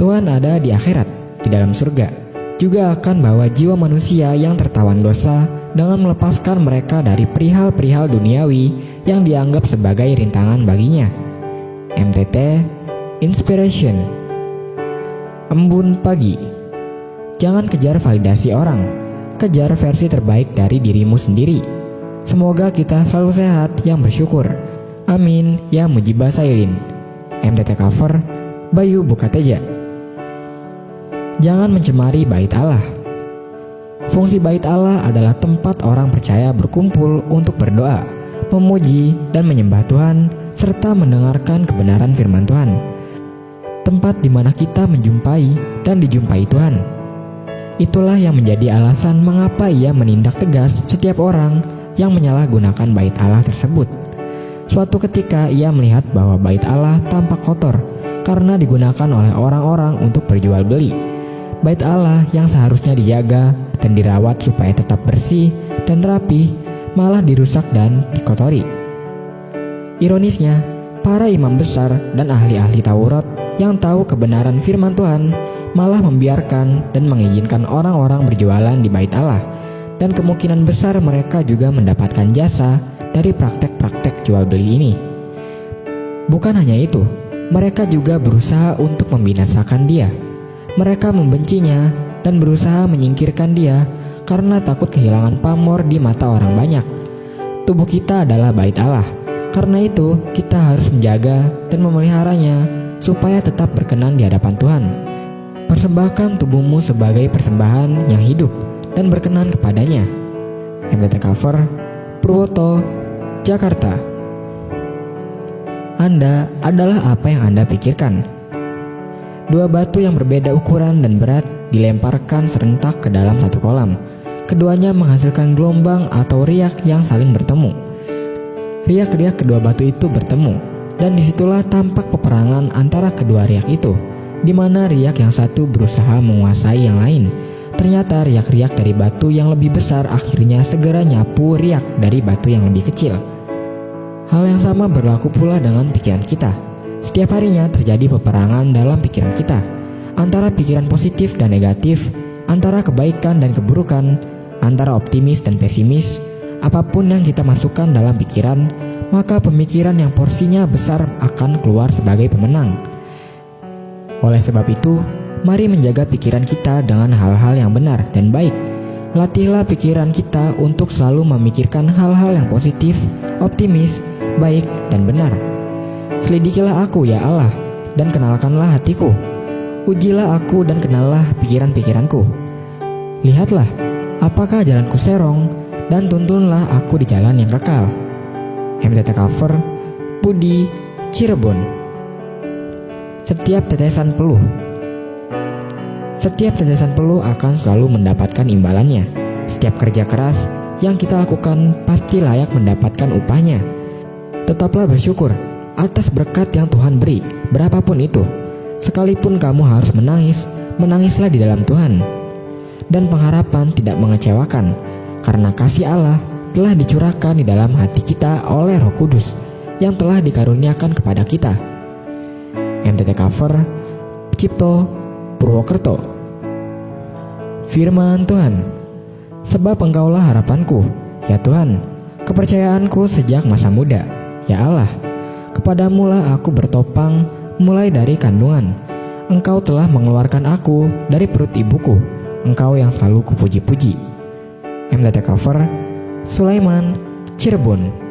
Tuhan ada di akhirat, di dalam surga, juga akan bawa jiwa manusia yang tertawan dosa dengan melepaskan mereka dari perihal-perihal duniawi yang dianggap sebagai rintangan baginya. MTT Inspiration. Embun pagi. Jangan kejar validasi orang, kejar versi terbaik dari dirimu sendiri. Semoga kita selalu sehat yang bersyukur. Amin ya mujibah sailin. MTT cover Bayu Bukateja. Jangan mencemari bait Allah. Fungsi bait Allah adalah tempat orang percaya berkumpul untuk berdoa, memuji dan menyembah Tuhan, serta mendengarkan kebenaran firman Tuhan. Tempat di mana kita menjumpai dan dijumpai Tuhan. Itulah yang menjadi alasan mengapa ia menindak tegas setiap orang yang menyalahgunakan bait Allah tersebut. Suatu ketika ia melihat bahwa bait Allah tampak kotor karena digunakan oleh orang-orang untuk berjual beli. Bait Allah yang seharusnya dijaga dan dirawat supaya tetap bersih dan rapi malah dirusak dan dikotori. Ironisnya, para imam besar dan ahli-ahli Taurat yang tahu kebenaran firman Tuhan malah membiarkan dan mengizinkan orang-orang berjualan di bait Allah, dan kemungkinan besar mereka juga mendapatkan jasa dari praktek-praktek jual beli ini. Bukan hanya itu, mereka juga berusaha untuk membinasakan dia. Mereka membencinya dan berusaha menyingkirkan dia karena takut kehilangan pamor di mata orang banyak. Tubuh kita adalah bait Allah. Karena itu, kita harus menjaga dan memeliharanya supaya tetap berkenan di hadapan Tuhan. Persembahkan tubuhmu sebagai persembahan yang hidup dan berkenan kepadanya. MTT cover Purwoto, Jakarta. Anda adalah apa yang Anda pikirkan. Dua batu yang berbeda ukuran dan berat dilemparkan serentak ke dalam satu kolam. Keduanya menghasilkan gelombang atau riak yang saling bertemu. Riak-riak kedua batu itu bertemu, dan disitulah tampak peperangan antara kedua riak itu, di mana riak yang satu berusaha menguasai yang lain. Ternyata riak-riak dari batu yang lebih besar akhirnya segera nyapu riak dari batu yang lebih kecil. Hal yang sama berlaku pula dengan pikiran kita. Setiap harinya terjadi peperangan dalam pikiran kita, antara pikiran positif dan negatif, antara kebaikan dan keburukan, antara optimis dan pesimis. Apapun yang kita masukkan dalam pikiran, maka pemikiran yang porsinya besar akan keluar sebagai pemenang. Oleh sebab itu, mari menjaga pikiran kita dengan hal-hal yang benar dan baik. Latihlah pikiran kita untuk selalu memikirkan hal-hal yang positif, optimis, baik, dan benar. Selidikilah aku ya Allah, dan kenalkanlah hatiku. Ujilah aku dan kenallah pikiran-pikiranku. Lihatlah, apakah jalanku serong, dan tuntunlah aku di jalan yang kekal. MTT cover Budi, Cirebon. Setiap tetesan peluh. Setiap tetesan peluh akan selalu mendapatkan imbalannya. Setiap kerja keras yang kita lakukan pasti layak mendapatkan upahnya. Tetaplah bersyukur atas berkat yang Tuhan beri, berapapun itu. Sekalipun kamu harus menangis, menangislah di dalam Tuhan. Dan pengharapan tidak mengecewakan, karena kasih Allah telah dicurahkan di dalam hati kita oleh Roh Kudus yang telah dikaruniakan kepada kita. MTT cover Cipto, Purwokerto. Firman Tuhan. Sebab Engkaulah harapanku, ya Tuhan, kepercayaanku sejak masa muda, ya Allah. Kepadamulah aku bertopang mulai dari kandungan. Engkau telah mengeluarkan aku dari perut ibuku. Engkau yang selalu kupuji-puji. MTT cover Sulaiman, Cirebon.